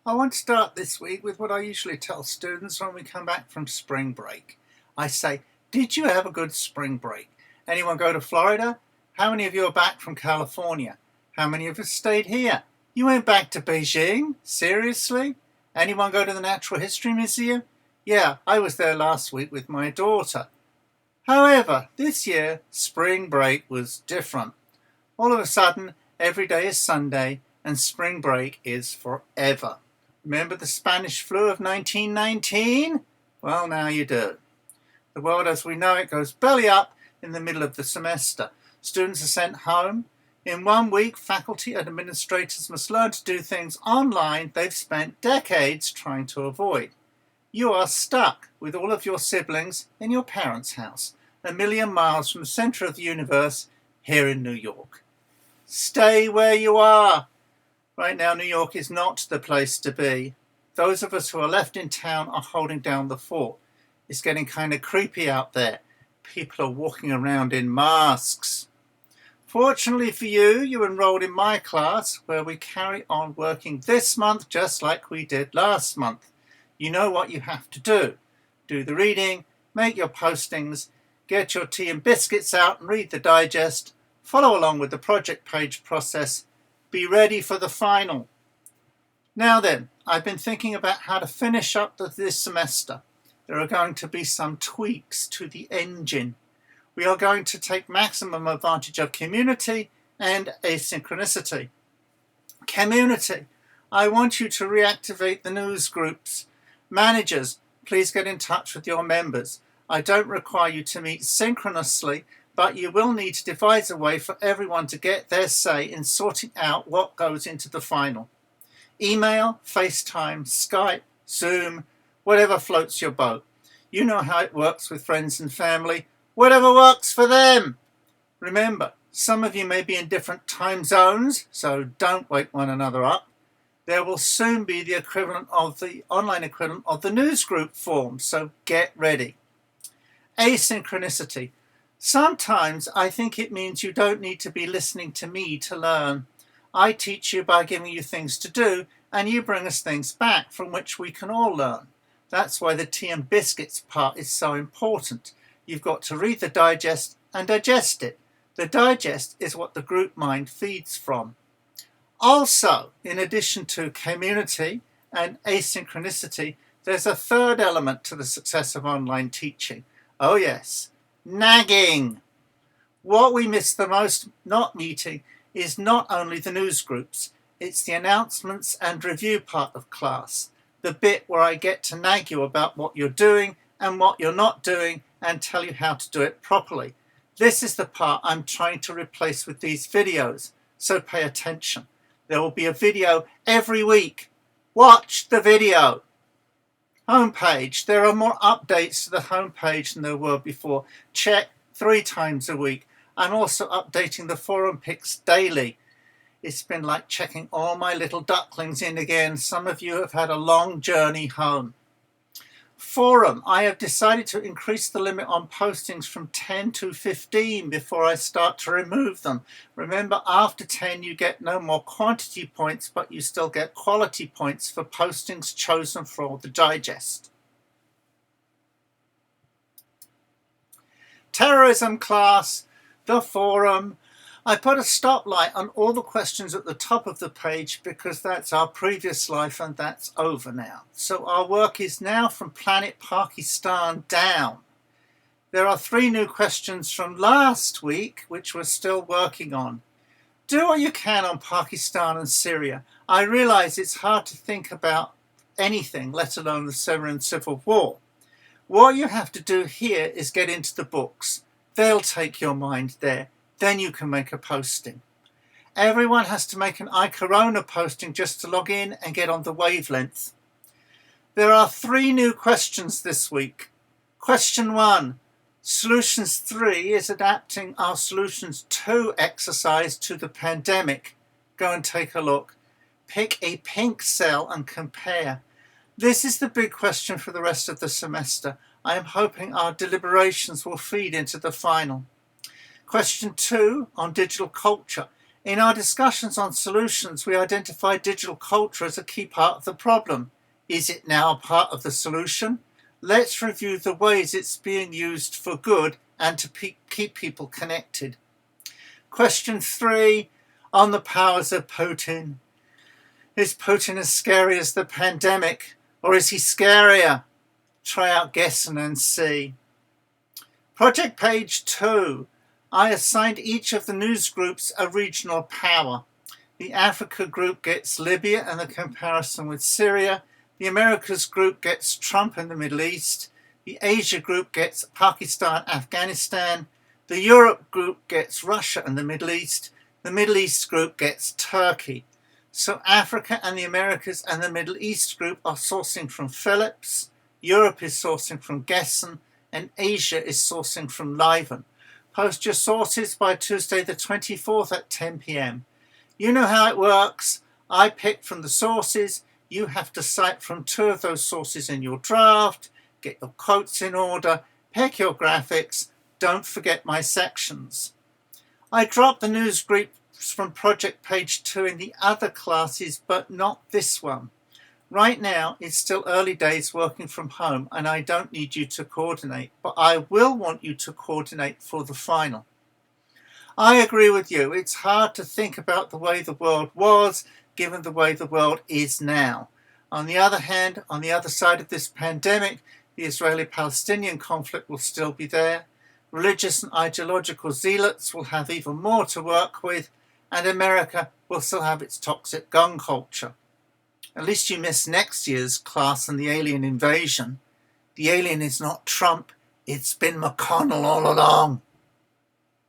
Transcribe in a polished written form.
I want to start this week with what I usually tell students when we come back from spring break. I say, did you have a good spring break? Anyone go to Florida? How many of you are back from California? How many of us stayed here? You went back to Beijing? Seriously? Anyone go to the Natural History Museum? Yeah, I was there last week with my daughter. However, this year, spring break was different. All of a sudden, every day is Sunday and spring break is forever. Remember the Spanish flu of 1919? Well, now you do. The world as we know it goes belly up in the middle of the semester. Students are sent home. In 1 week, faculty and administrators must learn to do things online they've spent decades trying to avoid. You are stuck with all of your siblings in your parents' house, a million miles from the center of the universe here in New York. Stay where you are. Right now, New York is not the place to be. Those of us who are left in town are holding down the fort. It's getting kind of creepy out there. People are walking around in masks. Fortunately for you, you enrolled in my class, where we carry on working this month just like we did last month. You know what you have to do. Do the reading, make your postings, get your tea and biscuits out and read the digest, follow along with the project page process, be ready for the final. Now then, I've been thinking about how to finish up this semester. There are going to be some tweaks to the engine. We are going to take maximum advantage of community and asynchronicity. Community. I want you to reactivate the news groups. Managers, please get in touch with your members. I don't require you to meet synchronously, but you will need to devise a way for everyone to get their say in sorting out what goes into the final. Email, FaceTime, Skype, Zoom, whatever floats your boat. You know how it works with friends and family. Whatever works for them. Remember, some of you may be in different time zones, so don't wake one another up. There will soon be the equivalent of the online equivalent of the newsgroup form, so get ready. Asynchronicity. Sometimes I think it means you don't need to be listening to me to learn. I teach you by giving you things to do, and you bring us things back from which we can all learn. That's why the tea and biscuits part is so important. You've got to read the digest and digest it. The digest is what the group mind feeds from. Also, in addition to community and asynchronicity, there's a third element to the success of online teaching. Oh yes, nagging. What we miss the most not meeting is not only the news groups, it's the announcements and review part of class, the bit where I get to nag you about what you're doing and what you're not doing and tell you how to do it properly. This is the part I'm trying to replace with these videos, so pay attention. There will be a video every week. Watch the video. Homepage. There are more updates to the homepage than there were before. Check 3 times a week. I'm also updating the forum pics daily. It's been like checking all my little ducklings in again. Some of you have had a long journey home. Forum. I have decided to increase the limit on postings from 10 to 15 before I start to remove them. Remember, after 10 you get no more quantity points, but you still get quality points for postings chosen for the digest. Terrorism class, the forum. I put a stoplight on all the questions at the top of the page because that's our previous life and that's over now. So our work is now from planet Pakistan down. There are 3 new questions from last week which we're still working on. Do what you can on Pakistan and Syria. I realise it's hard to think about anything, let alone the Syrian civil war. What you have to do here is get into the books. They'll take your mind there. Then you can make a posting. Everyone has to make an iCorona posting just to log in and get on the wavelength. There are 3 new questions this week. Question 1. Solutions 3 is adapting our Solutions 2 exercise to the pandemic. Go and take a look. Pick a pink cell and compare. This is the big question for the rest of the semester. I am hoping our deliberations will feed into the final. Question 2 on digital culture. In our discussions on solutions, we identify digital culture as a key part of the problem. Is it now part of the solution? Let's review the ways it's being used for good and to keep people connected. Question 3 on the powers of Putin. Is Putin as scary as the pandemic, or is he scarier? Try out guessing and see. Project page 2. I assigned each of the news groups a regional power. The Africa group gets Libya and the comparison with Syria. The Americas group gets Trump and the Middle East. The Asia group gets Pakistan, Afghanistan. The Europe group gets Russia and the Middle East. The Middle East group gets Turkey. So Africa and the Americas and the Middle East group are sourcing from Phillips. Europe is sourcing from Gessen. And Asia is sourcing from Liven. Post your sources by Tuesday the 24th at 10 p.m. You know how it works. I pick from the sources. You have to cite from 2 of those sources in your draft. Get your quotes in order. Pick your graphics. Don't forget my sections. I dropped the news groups from project page 2 in the other classes, but not this one. Right now, it's still early days working from home and I don't need you to coordinate, but I will want you to coordinate for the final. I agree with you. It's hard to think about the way the world was, given the way the world is now. On the other hand, on the other side of this pandemic, the Israeli-Palestinian conflict will still be there. Religious and ideological zealots will have even more to work with, and America will still have its toxic gun culture. At least you missed next year's class on the alien invasion. The alien is not Trump, it's been McConnell all along.